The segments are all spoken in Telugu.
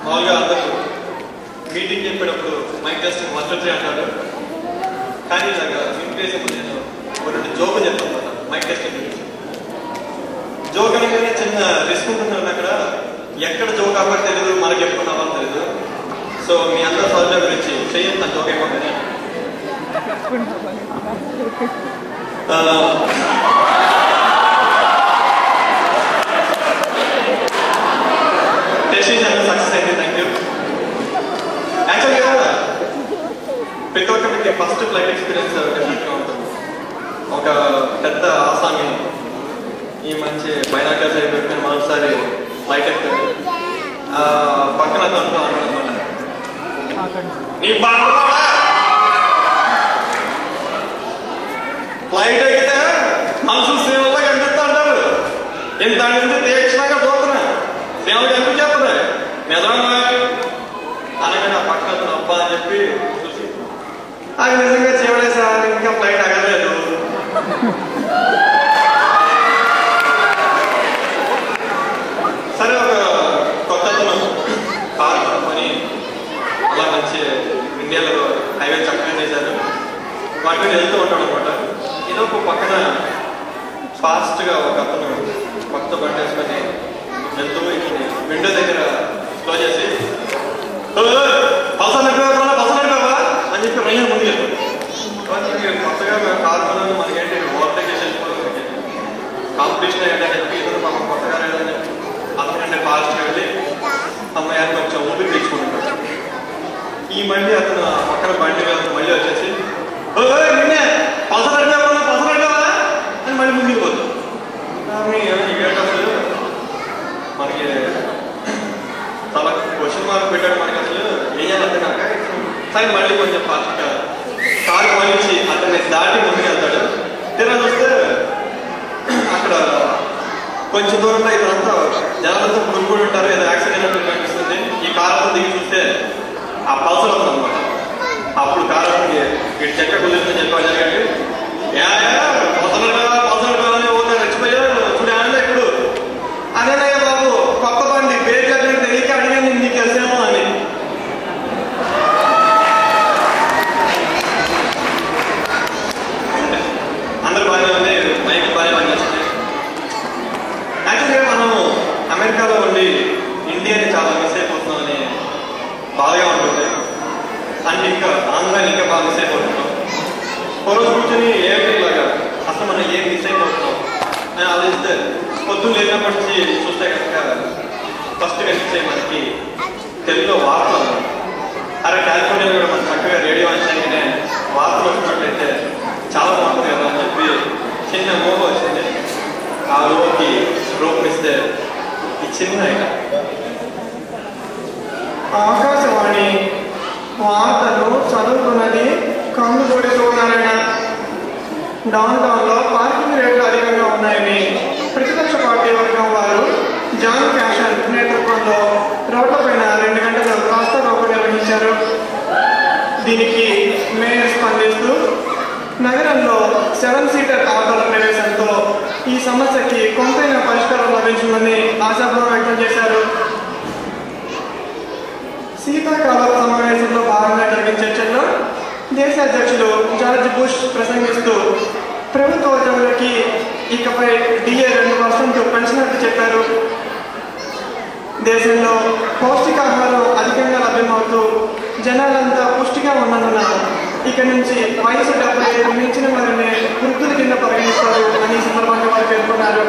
మామూలుగా అందరూ మీటింగ్ చెప్పేటప్పుడు మైక్ టెస్టింగ్ 1 2 3 అంటారు. కానీ ఇలాగా వినిపేసేప్పుడు నేను ఒక 2 జోకులు చెప్తాను కదా మైక్ టెస్టింగ్ గురించి. జోక్ అనగానే చిన్న రిస్క్ ఉంటుందండి. అక్కడ ఎక్కడ జోక్ కాబట్టి తెలియదు, మనకి ఎప్పుడు నవ్వాలి తెలియదు. సో మీ అందరూ సౌజన్య గురించి చెయ్యండి, నా జోక్ అయిపోతుంది. సక్సెస్ అయింది, థ్యాంక్ యూ. యాక్చువల్గా ప్రతి ఒక్కరికి ఫస్ట్ ఫ్లైట్ ఎక్స్పీరియన్స్ డెఫినెట్గా ఉంటుంది. ఒక పెద్ద ఆసామి ఈ మంచి బైనాకర్స్ అయిపోయి మరోసారి ఫ్లైట్ ఎక్కుతుంది. పక్కన తనతో అన్నమాట, నీ ఫ్లైట్ ఎక్కితే మనుషులు సేవలో కనిపిస్తా అంటారు. ఇంత నుంచి తీక్షణంగా చూస్తున్నా, సేవలు కనిపించేస్తున్నాయి నిజంగా అనగా నా పక్కన అబ్బా అని చెప్పి చూసి అది నిజంగా చేయలే సార్, ఇంకా ఫ్లైట్ అగలేదు. సరే ఒక కొత్త కార్ కొనుక్కొని అలా మంచి ఇండియాలో హైవే చక్కగా చేశారు. వాటి మీద వెళ్తూ ఉంటాడు అనమాట. ఏదో ఒక పక్కన ఫాస్ట్గా ఒక అతను కొత్త బండి వేసుకొని వెళ్తూ విండో దగ్గర స్లో చేసి బస్ నడిపావా అని చెప్పి రైలు ముందుకు వెళ్ళిపోయి కొత్తగా మేము కారు కొన్నాను, మనకేంటి ఓవర్టేక్ చేసి వెళ్ళిపోవాలి, కాంపిటీషన్ ఏంటని చెప్పి ఇద్దరు పాపం కొత్తగా లేదని చెప్పి అంతకంటే ఫాస్ట్గా వెళ్ళి అమ్మాయి కొంచెం ఊపిరి పీల్చుకుంటున్నాడు. ఈ బండి అతను పక్కన బండి మళ్ళీ వచ్చేసి నిన్నే పస నడిపావా అని మళ్ళీ ముందుకు పోతుంది. అసలు మనకి చాలా క్వశ్చన్ మార్క్ పెట్టాడు. మనకి అసలు ఏం చేయాలి కాక సరే మళ్ళీ కొంచెం ఫాస్ట్గా కారు మళ్ళీ అతన్ని దాటి ముందుకు వెళ్తాడు. తీరా చూస్తే అక్కడ కొంచెం దూరంలో ఇదంతా జనాలంతా పురుగుడు ఉంటారు, ఏదో యాక్సిడెంట్ కనిపిస్తుంది. ఈ కారు అంతా దిగి చూస్తే ఆ పల్సర్ అవుతుంది అనమాట. అప్పుడు కారు ఇటు చెక్క కుదిరిందని చెప్పాలి జరిగండి. పల్సర్ పోతారు రెచ్చిపోయారు చూడే ఇప్పుడు అదేనయ్యా బాబు కొత్త బండి పేరు చెప్పినట్టు తెలియక అడిగాను నీకు తెలిసేమో అని. అందరూ బాగానే ఉంది, మైక్ బాగా పనిచేస్తుంది. యాక్చువల్గా మనం అమెరికాలో ఉండి ఇండియాని చాలా మిస్ అయిపోతున్నామని బాగా ఉంటుంది. అండ్ ఇంకా ఆంధ్రాని ఇంకా బాగా మిస్ అయిపోతున్నాం. రోజు కూర్చొని ఏమిటి ఇలాగా అసలు మనం ఏం మిస్ అయిపోతున్నాం అని ఆలోచిస్తే పొద్దున్న లేనప్పటి నుంచి చూస్తే కనుక ఫస్ట్ కనిపించే మనకి తెలుగులో వార్తలు. అరే కాలిఫోర్నియాలో కూడా మనం చక్కగా రేడియో అంశానికనే వార్తలు వచ్చినట్లయితే చాలా బాగుంటుంది కదా అని చెప్పి చిన్న మోహ వచ్చింది. ఆ లోకి రూపమిస్తే ఈ చిన్న ఆకాశవాణి వార్తలు చదువుతున్నది కమ్ముతోటి సూర్యనారాయణ. డౌన్ టౌన్లో పార్కింగ్ రేట్లు అధికంగా ఉన్నాయని ప్రతిపక్ష పార్టీ వర్గం వారు జాన్ క్యాషన్ నేతృత్వంలో రోడ్లపైన 2 గంటలు రాస్తా రోకో నిర్వహించారు. దీనికి మేయర్ స్పందిస్తూ నగరంలో 7 సీటర్ ఆటోల ప్రవేశంతో ఈ సమస్యకి కొంతైనా పరిష్కారం లభించిందని ఆశాభావం వ్యక్తం చేశారు. శీతాకాల సమావేశంలో భాగంగా జరిగిన చర్చల్లో దేశ అధ్యక్షులు జార్జ్ బుష్ ప్రసంగిస్తూ ప్రభుత్వ ఉద్యోగులకి ఇకపై DA 2% పెంచినట్టు చెప్పారు. దేశంలో పౌష్టికాహారం అధికంగా లభ్యమవుతూ జనాలంతా పుష్టిగా ఉన్నందున ఇక నుంచి వయసు 70 మించిన వారిని వృద్ధుల కింద పరిగణిస్తారు అని సందర్భంగా వారు పేర్కొన్నారు.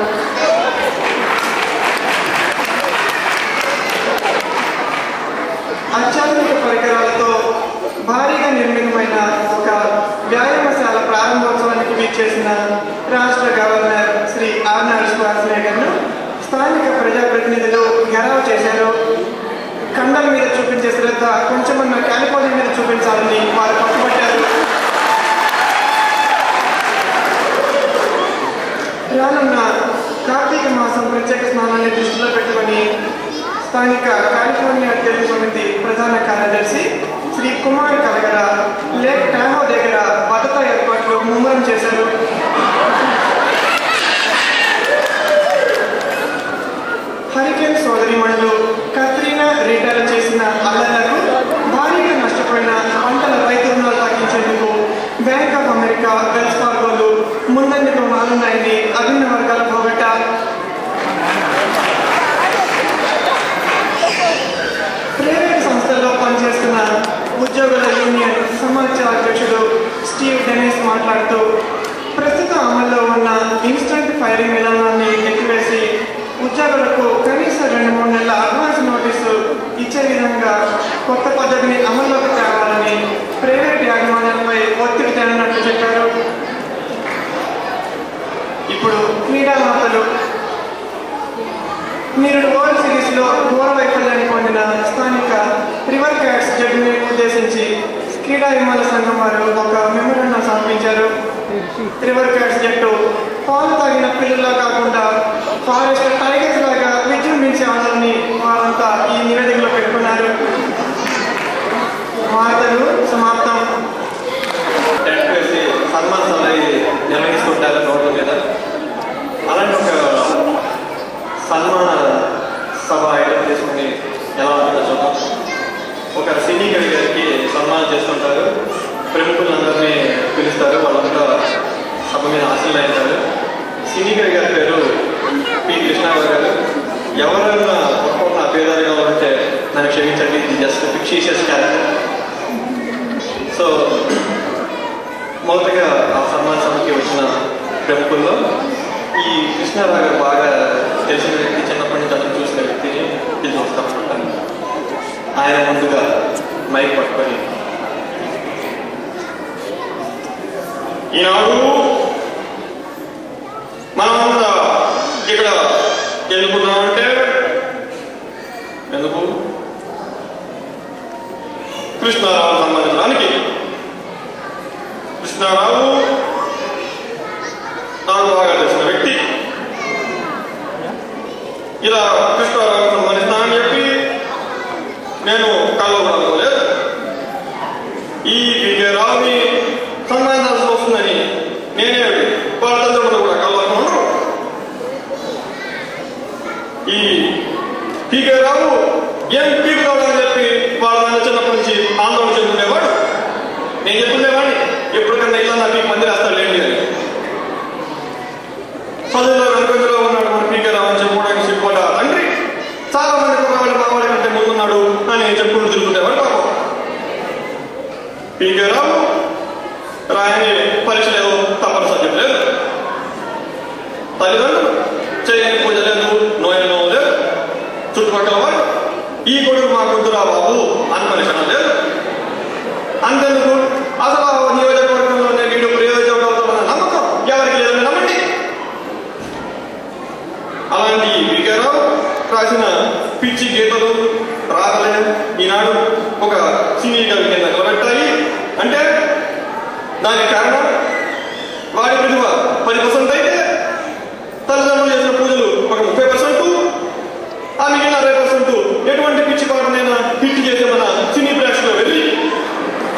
అత్యాధునిక పరికరాలతో భారీగా నిర్మితమైన ఒక వ్యాయామశాల ప్రారంభోత్సవానికి విచ్చేసిన రాష్ట్ర గవర్నర్ శ్రీ ఆర్నాల్డ్ ష్వార్జ్నెగర్ను స్థానిక ప్రజాప్రతినిధులు గెరావ్ చేశారు. కండల మీద చూపించే శ్రద్ధ కొంచెమన్నా కాలిఫోర్నియా మీద చూపించాలని వారు పట్టుబట్టారు. రానున్న కార్తీక మాసం ప్రత్యేక స్నానాన్ని దృష్టిలో పెట్టుకొని స్థానిక కాలిఫోర్నియా తెలుగు సమితి ప్రధాన కార్యదర్శి శ్రీ కుమార్ కలగర లేక్ టాహో దగ్గర భద్రతా ఏర్పాట్లు ముమ్మరం చేశారు. ఉద్యోగుల యూనియన్ సమాఖ్య అధ్యక్షుడు స్టీవ్ డెనిస్ మాట్లాడుతూ ప్రస్తుతం అమల్లో ఉన్న ఇన్స్టంట్ ఫైరింగ్ విధానాన్ని ఎత్తివేసి ఉద్యోగులకు కనీసం 2-3 నెలల అడ్వాన్స్ నోటీసు ఇచ్చే విధంగా కొత్త పద్ధతిని అమల్లోకి తేవాలని ప్రైవేట్ యాజమాన్యాలపై ఒత్తిడి తేనట్లు చెప్పారు. ఇప్పుడు క్రీడా వార్తలు. మీరు వరల్డ్ సిరీస్లో ఘోర వైఫల్యాన్ని పొందిన స్థానిక రివర్ క్యాట్స్ జట్టుని ఉద్దేశించి క్రీడా విమాన సంఘం వారు ఒక మెమోరాండం సమర్పించారు. రివర్ క్యాట్స్ జట్టు పాలు తాగిన పిల్లల్లా కాకుండా ఫారెస్ట్ టైగర్స్ లాగా విజృంభించే ఆడాలని వారంతా ఈ నివేదికలో పెట్టుకున్నారు. వార్తలు సమాప్తం. టెంట్ వేసి సన్మాన సభ నిర్వహిస్తుంటారు రోడ్ల మీద. అలాంటి ఒక సన్మాన సభ ఐటమ్ తీసుకుని ఎలా ఉంటుందో చూద్దాం. ఒక సినీ కవి గారికి సన్మానం చేస్తుంటారు. ప్రముఖులందరినీ పిలుస్తారు. వాళ్ళంతా సభ మీద ఆశీర్వదించారు. సినీ కవి గారి పేరు పి. కృష్ణారావు గారు. ఎవరైనా ఒక్కొక్క నా పేదరిగా ఉంటే నన్ను క్షమించండి, ఇది జస్ట్ ఫిక్షిషియస్ క్యారెక్టర్. సో మొదటగా ఆ సన్మాన సభకి వచ్చిన ప్రముఖుల్లో ఈ కృష్ణారావు గారు బాగా తెలిసిన వ్యక్తి, చిన్నప్పటి నుంచి అతను చూసిన వ్యక్తిని పిలిచి వస్తామన్నమాట. ఆయన ముందుగా మైక్ పట్టుకొని, ఈనాడు మనమంతా ఇక్కడ ఎందుకున్నామంటే, ఎందుకు కృష్ణారావు సంబంధించడానికి. కృష్ణారావు నాకు బాగా తెలిసిన వ్యక్తి. ఇలా కృష్ణారావు సంబంధిస్తానని చెప్పి నేను కళ్ళు రాలేదు. ఈ పీకే రావుని సన్మానించాల్సి వస్తుందని నేనే వాళ్ళ తల్లిదండ్రులు కూడా కళ్ళకున్నారు. ఈ పీకే రావు ఏం పీకు రావని చెప్పి వాళ్ళ చిన్నప్పటి నుంచి ఆందోళన చెందుకునేవాడు. నేను చెప్తుండేవాడిని, ఎప్పటికన్నా ఇలా నాకు మంది రాస్తాడు లేండి అని. చదువులో వెనుకంజలో ఉన్నాడు మన పీకే రావు అని చెప్పుకోవడానికి సిగ్గుపడ్డ తండ్రి చాలా మంది కుర్రవాళ్ళ బావాళ్ళ కంటే ముందున్నాడు అని చెప్పుకుంటూ తిరుగుతుండేవాడు. పాపం పీకే రావు రాయని పరీక్ష లేదు, తప్పని సబ్జెక్ట్ లేదు, తల్లిదండ్రులు చేయని పూజ లేదు, నోయని నోవు లేదు, చుట్టుపక్కల వాడు ఈ కొడుకు మా కొడుకురా బాబు అని పరీక్షణ లేదు. అంతెందుకు అసలు నియోజకవర్గంలోనే వీడు ప్రయోజనం అవుతామన్న నమ్మకం ఎవరికి లేదని నమ్మండి. అలాంటి పీకేరావు రాసిన పిచ్చి గీతలు రాగలే ఈనాడు ఒక సినీ కవి కింద నిలబెట్టాయి అంటే దానికి కారణం వాడి విలువ 10% అయితే తల్లిదండ్రులు చేసిన పూజలు ఒక 30%, ఆ మిగిలిన 60% ఎటువంటి పిచ్చి పాటనైనా హిట్ చేసే మన సినీ ప్రేక్షకులు వెళ్ళి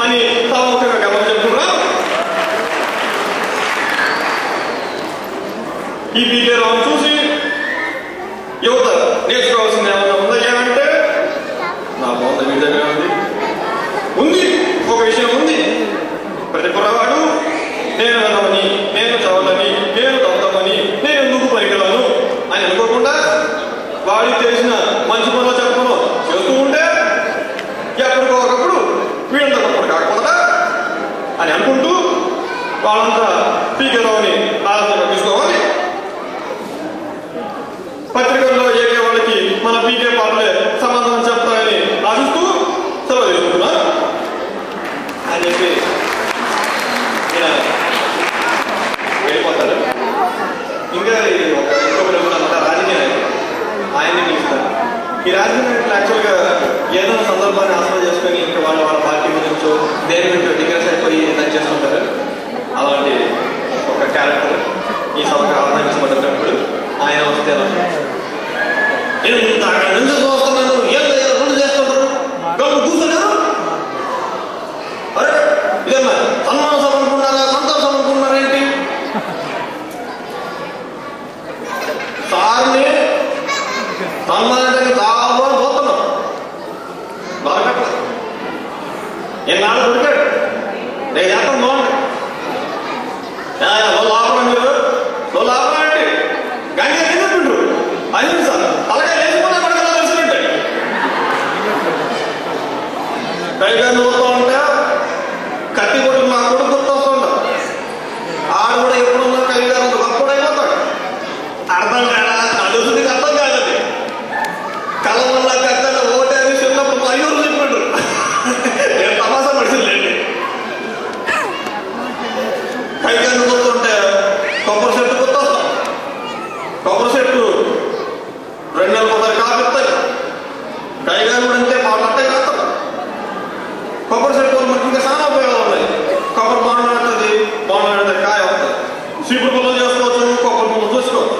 అని తాముఖంగా గమనం చెప్తున్నా. ఈ పీకే రావును చూసి యువత నేర్చుకోవాల్సింది ఏమన్నా ఉందా అంటే నా బోధ మీ దగ్గర ఉంది. ఒక విషయం ఉంది, ప్రతి కుర్రవాడు నేను వెళ్ళమని, నేను చదవని, నేను తప్పమని, నేను ఎందుకు పనికిరాను అని అనుకోకుండా వాడికి తెలిసిన మంచి పనులు చెప్పను చేస్తూ ఉంటే ఎప్పటికో ఒకప్పుడు వీళ్ళంతా ఒకప్పుడు కాకూడదా అని అనుకుంటూ వాళ్ళంతా పీకే రావుని ఆలోచన తీసుకోవాలి. పత్రికల్లో ఏకే వాళ్ళకి మన పీకే పాటలే సమాధానం చెప్తాయని ఆశిస్తూ సెలవు తీసుకుంటున్నారు అని చెప్పి వెళ్ళిపోతారు. ఇంకా ఇంకొకరు కూడా రాజకీయ నాయకులు ఆయన్ని పిలుస్తారు. ఈ రాజకీయ నాయకులు యాక్చువల్గా ఏదైనా సందర్భాన్ని ఆసరా చేసుకొని ఇంకా వాళ్ళ పార్టీ గురించో దేని గురించో డిగ్రెస్ అయిపోయి దాన్ని చేస్తుంటారు. అలాంటి ఒక క్యారెక్టర్ ఈ సభకు ఆహ్వానించబడినప్పుడు ఆయన వస్తే నేను నుంచి చూస్తున్నాను, ఏం రెండు చేస్తున్నారు, కూర్చున్నారు. అరే ఇదేమన్నా సన్మాన సభ అనుకున్నారా, సంతోషం అనుకున్నారా ఏంటి? సార్ని సన్మానించడానికి చాలా పోతున్నాం. దొరకట్ల ఎన్నాళ్ళు దొరికాడు, నేను చేస్తాను బాగుంది. లోపల మీరు లోపల అంటే గంగా తిన్నట్టు అది సార్ అలాగే లేకపోతే పడగల తెలిసినట్టే పైగా నువ్వు కైగారు పోతుంటే కొబ్బరి చెట్టు గుర్తొస్తాం. కొబ్బరి చెట్టు 2 నెలలకు ఒకసారి కాపిస్తాయి. కైగారు కూడా అంతే పాటంటే కాస్తాం. కొబ్బరి చెట్టు వల్ల మనకి ఇంకా చాలా ఉపయోగాలు ఉన్నాయి. కొబ్బరి బాండ్ ఆడుతుంది, బాండ్ ఆడితే కాయ వస్తుంది. చీపురు పొలం చేసుకోవచ్చు, కొబ్బరి పొలం చూసుకోవచ్చు.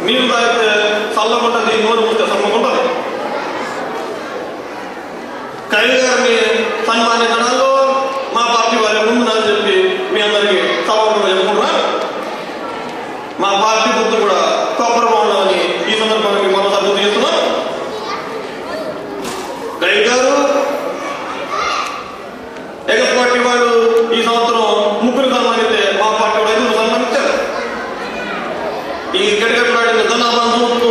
నీళ్ళు తాగితే చల్లగా ఉంటుంది, నోరు మూస్తే చల్లగా ఉంటుంది. కైలు గారిని సన్మానించడంలో మా పార్టీ వారి ముందునని చెప్పి మీ అందరికీ సభలో చెప్పుకుంటున్నారు. మా పార్టీ గుర్తు కూడా కొబ్బరి బాండ్ అని ఈ సందర్భానికి మరోసారి గుర్తు చేస్తున్నాం. కైలు గారు ఎగస్ పార్టీ వారు ఈ సంవత్సరం 3 సన్మానిస్తే మా పార్టీ వారు 5 సన్మానించారు. ఈ గడిగట్లాడిన జనాభాను చూస్తూ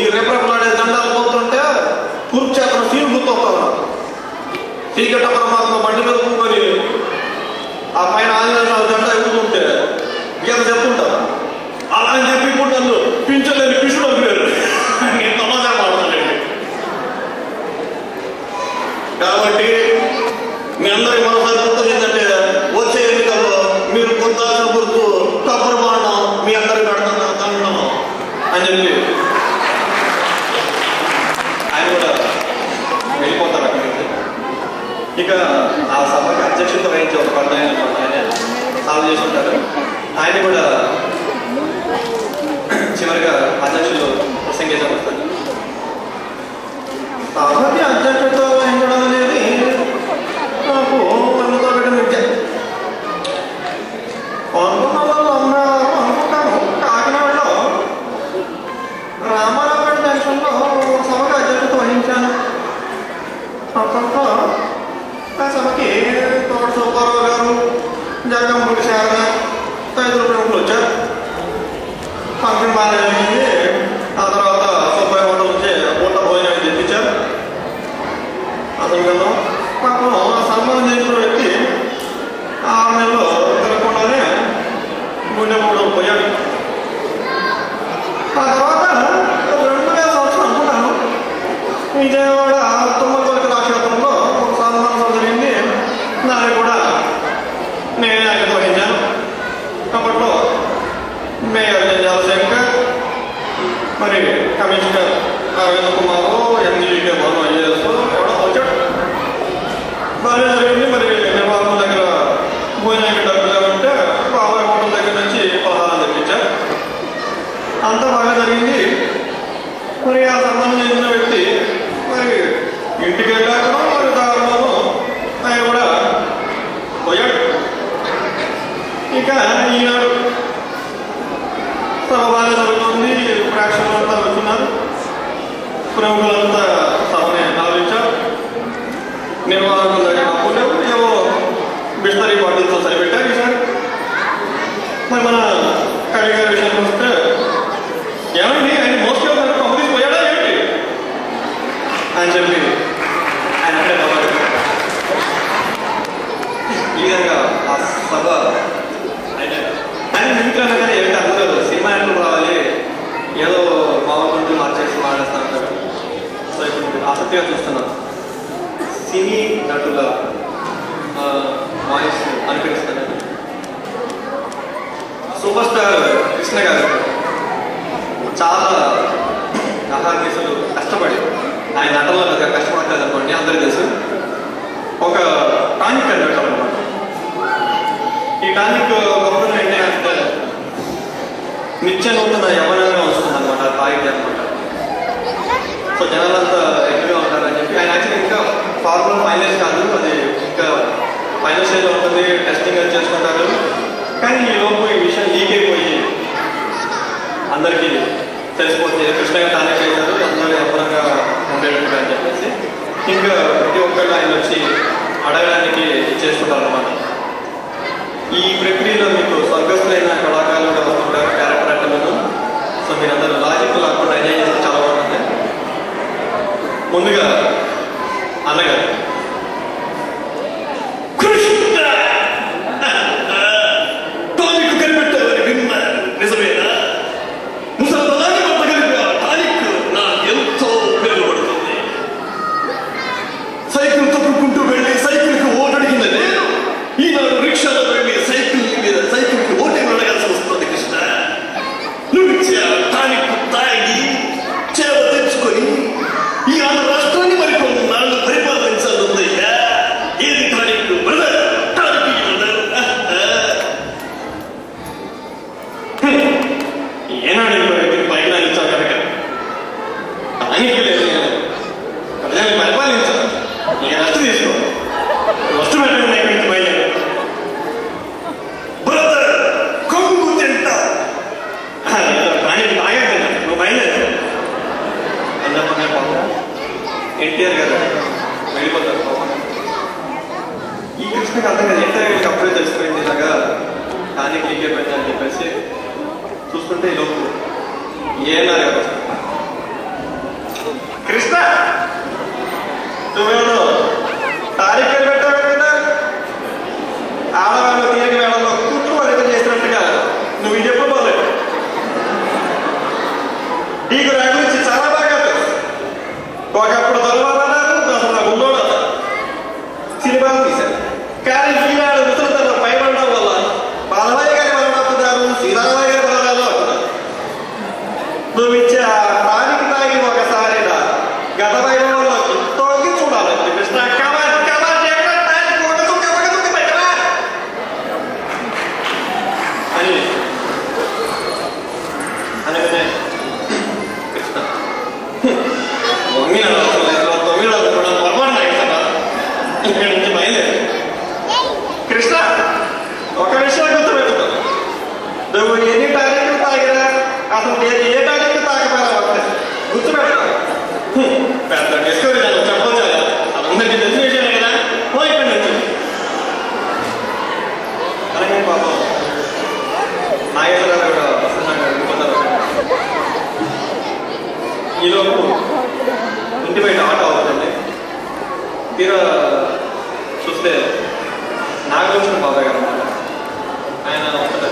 ఈ రెపరెపలాడే జెండాలు పోతుంటే కురుక్షేత్ర సీలు గుర్తొస్తా. చీకట పరమాత్మ బండి మీద కూకొని ఆ పైన ఆంజనేయ జెండా ఎగుతుంటే గీత చెప్తుంటారు. అలా అని చెప్పి ఇప్పుడు నన్ను పింఛలేని కృష్ణుడు అంటారు. నేను తమాషా మాట్లాడండి. కాబట్టి మీ అందరికి మరోసారి గుర్తు ఏంటంటే వచ్చే ఎన్నికల్లో మీరు కొంత గుర్తు కొబ్బరి బాండం మీ అందరికి పెడతాను అని చెప్పి ఆయన కూడా వెళ్ళిపోతారు అక్కడికి. ఇక ఆ సభకి అధ్యక్షత వహించి ఒక ఆయన సాల్వ్ చేసి ఉంటారు. ఆయన కూడా చివరిగా అధ్యక్షులు ప్రసంగించబడతారు. సభకి అధ్యక్షత వహించడం అనేది నాకు అందుతో పెట్టిన విద్య. అనుకుంటాను కాకినాడలో రామారావుపేట జంక్షన్లో సభకు అధ్యక్షత వహించాను. అప్పట్లో ఆ సభకి తోట సుబ్బారావు గారు, జగంపూడి శారద తదితర ప్రముఖులు వచ్చారు. ఫంక్షన్ బాగా జరిగింది. ఆ తర్వాత సుబ్బయ్య హోటల్ నుంచి పూట భోజనాన్ని తెప్పించారు. అసలు పాపం సన్మానం చేసిన వ్యక్తి 6 నెలలు తిరగకుండానే గుండె మూడు పోయాడు. ఆ తర్వాత 2000 సంవత్సరం అనుకున్నాను విజయవాడ తుమ్మలపల్లి కళాక్షేత్రంలో ఒక సన్మానం జరిగింది. దాన్ని కూడా నేనే ఆయన వహించాను. అప్పట్లో మేయర్ జలశంకర్, మరి commissioner Arvind Kumar, MGK Banu IAS ఎవడో వచ్చాడు. బాగా జరిగింది. మరి నిర్వాహకుల దగ్గర భోజనానికి డబ్బులు లేకుంటే బాబాయ్ హోటల్ దగ్గర నుంచి పలహారం తెప్పించారు. అంతా బాగా జరిగింది. మరి ఆ సన్మానం చేసిన వ్యక్తి మరి ఇంటికి వెళ్ళాక మరి దారిలోనూ ఆయన కూడా పోయాడు. ఇక ఈనాడు సభ బాగా జరుగుతుంది. ప్రేక్షకులంతా వచ్చినారు. ప్రముఖులంతా సభని ఆలోచించారు. నిర్వాహకుల దగ్గర అప్పుడే ఏవో బిస్తరీ బాటిల్తో సరిపెట్టారు. ఈసారి మరి మన కవి గారి విషయానికి వస్తే ఏమండి ఆయన మోసుకెళ్తారు కంపెనీకి పోయాడా ఏంటి అని చెప్పి ఆయన అంటే ఈ విధంగా ఆ సభ ఆయన మిమిక్రీ కానీ ఏంటి అందరూ సినిమా యాక్టర్లు రావాలి, ఏదో మామూలు మార్చేసి మాట్లాడుతూ ఉంటారు. సో ఇప్పుడు ఆసక్తిగా చూస్తున్నాను. సినీ నటుల వాయిస్ అనుకరిస్తున్నాను. సూపర్ స్టార్ కృష్ణ గారు చాలా అహార్నిసలు కష్టపడి ఆయన నటనలో పెద్దగా కష్టపడతారు అనుకోండి, అందరూ తెలుసు. ఒక టానిక్ అన్నట్టు అనమాట. ఈ టానిక్ గొప్పగా ఏంటంటే నిత్య నూతన యవనంగా వస్తుంది అనమాట, తాగితే అనమాట. సో జనాలంతా ఎక్కువగా ఉంటారని చెప్పి ఆయన యాక్చువల్లీ ఇంకా ఫార్ములా ఫైనల్స్ కాదు, అది ఇంకా ఫైనల్ స్టేజ్లో ఉంటుంది. టెస్టింగ్ అది చేసుకుంటారు. కానీ ఈ లోపు ఈ విషయం లీక్ అయిపోయి అందరికీ తెలిసిపోతే కృష్ణ గారు తానే చేశారు, అందరూ యవనంగా ఉండేటట్టుగా అని చెప్పేసి ఇంకా ప్రతి ఒక్కళ్ళు ఆయన వచ్చి అడగడానికి చేసుకుంటారు అన్నమాట. ఈ ప్రక్రియలో మీకు స్వర్గస్థులైన కళాకారులు వస్తుంటారు, క్యారెక్టర్ యాక్టర్లను. సో మీరందరూ లాజిక్ లేకుండా ఎంజాయ్ చేస్తే చాలా బాగుంటుంది. ముందుగా అన్నగారు టానిక్ కనిపెట్టారు విన్నారు, నిజమేనా? ముసలి మొత్తం కలిపి టానిక్ నాకు ఎంతో ఉపయోగపడుతుంది. సైకిల్ తొక్కుకుంటూ వెళ్ళి సైకిల్కి ఓటడిగింది నేను. ఈనాడు రిక్షాలో వెళ్ళి సైకిల్ మీద సైకిల్ ఎన్టీఆర్ గారు వెళ్ళిపోతారు. ఈ కృష్ణకి అర్థం కదా, ఎన్టీఆర్ గారికి అప్పుడే తెలిసిపోయింది ఇలాగా టానిక్ లీకే పెట్టాలని చెప్పేసి. చూసుకుంటే ఈ లోపు ఏనారు గారు కృష్ణ నువ్వేమో టానిక్ పెట్టావు కదా, ఆడవాళ్ళు తీరిక వేళల్లో కూతురు అడిగితే చేసినట్టుగా నువ్వు ఇది ఎప్పుడు పోలేదు. నీకు నా గురించి చాలా బాగా తెలుసు. ఒకప్పుడు తరువాలన్నారు, అసలు ముందోడు సినిమాలు తీశారు. కానీ ఈనాడు ముసలితన పైబడడం వల్ల బాలయ్య గారి మరణిస్తున్నారు, శ్రీరామయ్య గారి మరణాలు అంటున్నారు. నువ్వు ఇచ్చే ఆ టానిక్ తాగి ఒకసారి గత వైభవంలో తోగి చూడాలంటే కృష్ణ అని అనగానే కృష్ణ తొమ్మిది కూడా పొరపాటు కదా ఇక్కడి నుంచి బయలుదేరు. కృష్ణ ఒక విషయం గుర్తుపెట్టుకో, నువ్వు ఎన్ని టానిక్లు తాగినా అసలు నేను ఏ టానిక్లు తాగపోయినా గుర్తుపెట్టుకో. పెద్ద డిస్కవరీ నేను చెప్పొచ్చు, అందరికీ తెలిసిన విషయమే కదా. ఇక్కడి నుంచి అలాగే పాపం నాగేశ్వరరావు కూడా వస్తున్నాడు, వెళ్ళిపోతారు. ఈలోపు ఇంటి బయట ఆటో అవుతుంది. తీరా చూస్తే నాగభూషణ బాబాయ్ గారు అన్నమాట. ఆయన వస్తారు.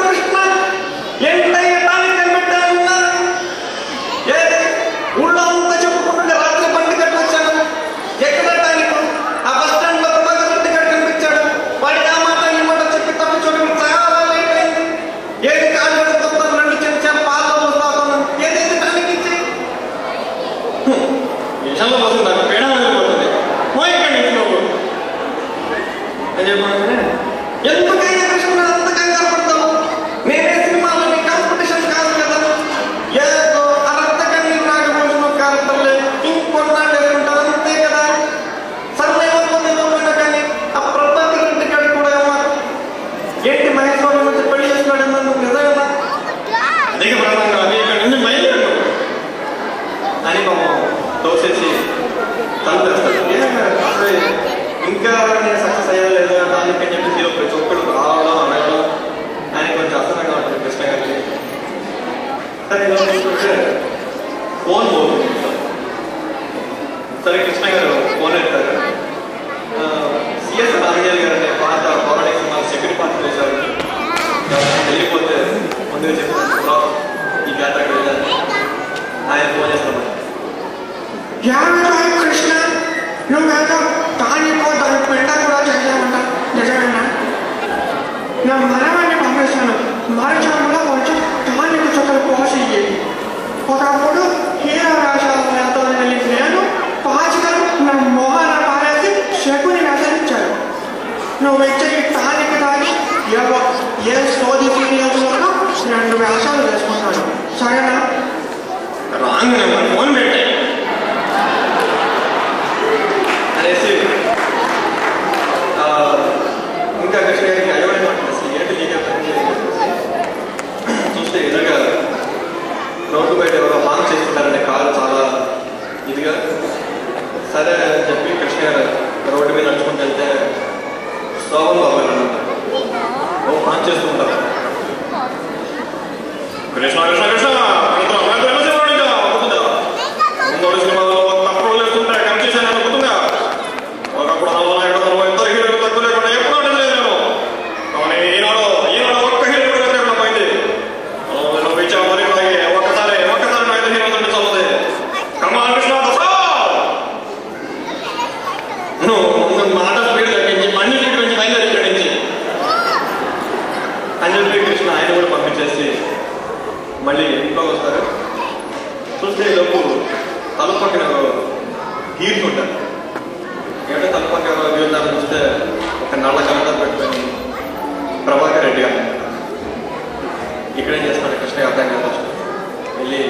కృష్ణ ఏంటయ్య టానిక్ కనిపెట్టాను, ఊళ్ళో అంతా చెప్పుకుంటుంటే రాత్రి బండి కట్టి వచ్చాను. ఎక్కడ టానిక్? ఆ బస్ స్టాండ్ లో బండి కట్టి కనిపించాడు. వాడికి ఆ మాట ఈ మాట చెప్పి తప్పించోడు చాలా లేట్ అయింది. ఏది కాళ్ళు కడుగుతాను, రెండు చెంచా పాలు పోస్తాను, ఏదైతే టానిక్ ఇచ్చి విషయంలో వస్తుంది. నాకు పేడ వెళ్ళిపోతుంది. ఇక్కడి నుంచి నువ్వు అని చెప్పాను. ఎందుకైనా కృష్ణ అంత కంగారు పడతావు? నేనే సినిమాలో నీ కాంపిటీషన్ కాదు కదా. ఏదో అనంతకన్నీ నాగభూషణ క్యారెక్టర్లే ఇంకొన్నాళ్ళు వేసుకుంటారు అంతే కదా. సర్వేమవుతుంది కానీ ఆ ప్రతాప్ ఇంటికాడ కూడా ఏమో ఏంటి మహేశ్వరం నుంచి పెళ్లి చేస్తున్నాడు నువ్వు నిజం కదా. అదే ప్రధానంగా అది ఇక్కడ నుంచి బయలుదేరు అని పాపం దోసేసి తను తెస్తాడు. ఇంకా నేను సక్సెస్ అయ్యలేదు దానికి అని చెప్పి ప్రతి ఒక్కడు రావడం అనడం ఆయన కొంచెం అసహనంగా ఉంటుంది కృష్ణ గారికి. సరే చూసుకుంటే ఫోన్ పోతుంది. సరే కృష్ణ గారు ఫోన్ ఎత్తారు. సిఎస్ రామజల్ గారు అనే పాత పౌరాణిక సినిమా సెకండ్ పార్ట్ చేశారు. వెళ్ళిపోతే ముందుగా చెప్తాను ఈ గాత అక్కడ వెళ్ళాలి. ఆయన ఫోన్ చేస్తాను. కృష్ణ నువ్వేదో టానిక్ దాని పెంట కూడా చేసామంట, నిజమేనా? నా మనవాన్ని పంపిస్తాను. మరచాములో కొంచెం టానిక్ చుక్కలు పోసి ఒకప్పుడు హీరో రాశాలతో వెళ్ళి నేను పాచికలు నా మొహాన పారేసి శకుని వ్యసరించాడు. నువ్వు ఇచ్చే టానిక్ తాగి ఏ సోది సీరియల్స్లోనూ 2 వేషాలు వేసుకుంటాను, సరేనా? రాంగ్ నెంబర్ ఫోన్ పెట్టే అనేసి ఇంకా కృష్ణ గారికి అయ్యమైన అసలు ఏంటి లీక్ చూస్తే ఎదురుగా రోడ్డు బయట ఎవరో హాన్ చేస్తుంటారనే కారు చాలా ఇదిగా. సరే అని చెప్పి కృష్ణ గారు రోడ్డు మీద నడుచుకుంటూ వెళ్తే శోభన్ బాబు గారు అన్నారు హాన్ చేస్తుంటారు. కృష్ణ కృష్ణ కృష్ణ ముందు సినిమాలో తప్పుడు లేకుంటే కన్ఫ్యూజన్ అనుకుంటుందా? ఒకప్పుడు ఎంతో హీరోలు తక్కువ లేకుండా ఎప్పుడు అడగలేదు నేను. కానీ ఈనాడు ఒక్క హీరో కూడా లేకుండా పోయింది. నువ్వు ఇచ్చా మరి ఒక్కసారి నా హీరో చల్లదే. కమాన్ కృష్ణ నువ్వు ముందు మాట స్పీడ్ తగ్గించి బండి స్పీడ్ నుంచి బయలుదేరి ఇక్కడి నుంచి అని చెప్పి కృష్ణ ఆయన కూడా పంపించేసి మళ్ళీ ఇంట్లోకి వస్తారు. చూస్తే లోపు తలుపు పక్కన గీరుకుంటారు. ఏంటంటే తలుపు పక్కన గీరుతారని చూస్తే ఒక నల్ల కలర్ పెట్టుకొని ప్రభాకర్ రెడ్డి గారు ఇక్కడేం చేస్తున్నాడు కృష్ణ అర్థం కాదు. వెళ్ళి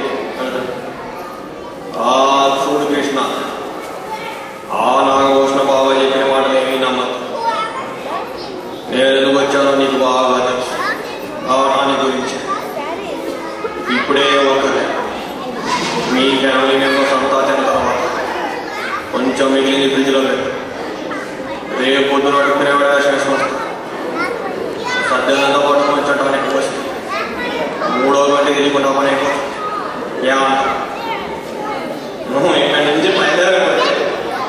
చూడు కృష్ణ, ఆ నాగభూషణ బాబా చెప్పిన మాటలేమీ నమ్మదు. నేను ఎందుకు వచ్చానో నీకు బాగా తెలుసు. ఆ నాని గురించి ఇప్పుడే ఒకరే మీ ఫ్యామిలీ మెంబర్స్ బిడ్డలంతా పట్టుకొని వచ్చాం ఎక్కువ వస్తుంది 3వ గంటకి తెలియకుండా ఎక్కువ ఏమంటా నువ్వు ఇక్కడి నుంచి బయలుదేరకపోతే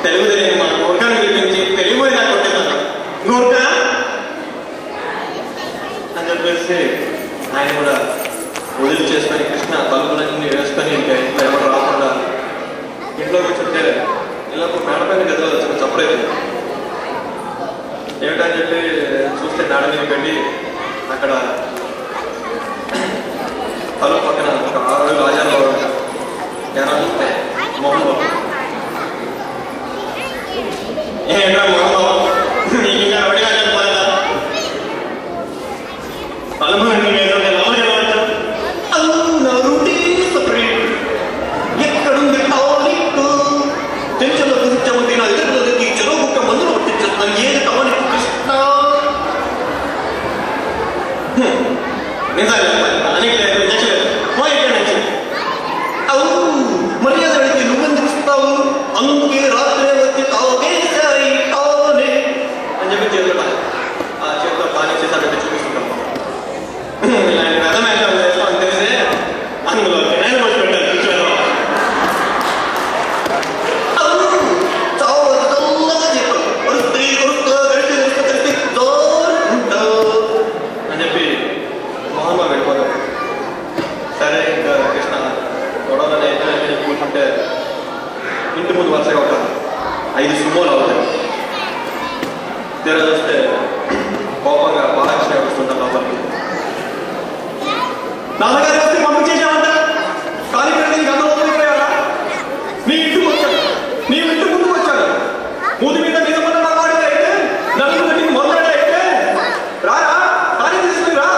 తెలుగు తెలియని మన గుర్కాన్ని పిలిపించి తెలియపోయి నాకు కొట్టేదాన్ని గుర్కా అని చెప్పేసి ఆయన కూడా వదిలి చేసుకొని కృష్ణ తలుపులన్నీ వేసుకొని ఇంకా ఇంట్లో ఎవరు రాకుండా ఇంట్లో కూర్చుంటే ఇలా మేడపైన గదిలో వచ్చిన చప్పుడైతే ఏమిటని చెప్పి చూస్తే నాడ మీద పెట్టి అక్కడ తలుపు పక్కన ఒక 6 రోజులు రాజాలో ఎలా చూస్తే మొహం ఏంటా మొహం నీకు ఇంకా అడిగా చెప్పాలా తలుపు ఎక్కడుంది టానిక్ టెన్షన్లో కూర్చోమంది నా ఎదురుకి చెరువు కుక్క మందులు పట్టించాను ఏది టానిక్ కృష్ణ నిజాలు అవు మర్యాద అడిగి నువ్వెందుకు ఇస్తావు అందుకే రాత్రే వచ్చి తాగేసాయి టానే అని చెప్పి చేతులు ఆ చేతిలో టానిక్ చేసి అక్కడ చూపిస్తుంటాం ఇలాంటి రథమేషాలు చేస్తామని తెలిసే అందులో నేను వచ్చి పెట్టాను చూసాను అని చెప్పి మోహన్బాబు వెళ్ళిపోతాం సరే ఇంకా కృష్ణ గొడవలని అయితే కూర్చుంటే ఇంటి ముందు వరుసగా ఒక 5 సుమోలు అవుతాయి తీరా చూస్తే కోపంగా బాలకృష్ణ వస్తుంటాం లోపలికి నాన్నగారి వస్తే పంపించేసామంట కానీ నీకు అంత వదిలిపోయారా నీ ఇంటికి వచ్చాను నీ ఇంటి ముందుకు వచ్చాను మూతి మీద నిజమన్న నా వాడితే అయితే నన్ను నీకు మొదలైతే అయితే రారా కానీ తీసుకుని రా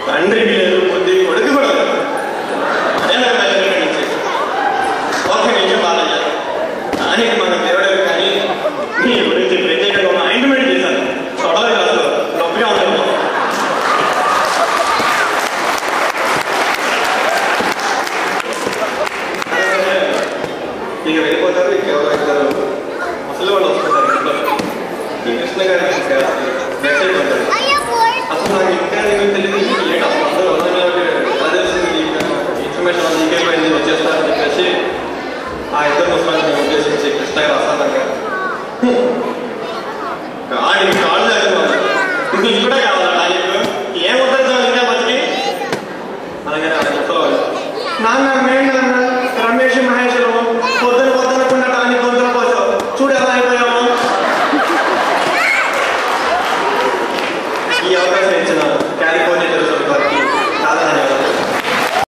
తండ్రికి లేదు బుద్ధి కొడుకు కూడా అదే నాకు ఓకే నిజం బాలయ్య కానీ మనం దేవుడు కానీ నీ గురించి ప్రత్యేకంగా ఒక ఆయింట్మెంట్ చేశాను చూడాలి కాదు నొప్పిగా ఉంటుంది ఇక వెళ్ళిపోతారు ఇంకెవరో ఇద్దరు ముసలి వాళ్ళు వస్తుంటారు ఇంట్లో ఈ కృష్ణ గారి మెసేజ్ ఉంటారు అసలు నాకు ఇంకా తెలియదు ఏంటి అసలు అందరూ తెలిసింది ఇన్ఫర్మేషన్ అంతా ఇంకెళ్ళిపోయింది వచ్చేస్తారని చెప్పేసి ఆ ఇద్దరు ముసలాన్ని ఉద్దేశించి కృష్ణ గారు అసాధంగా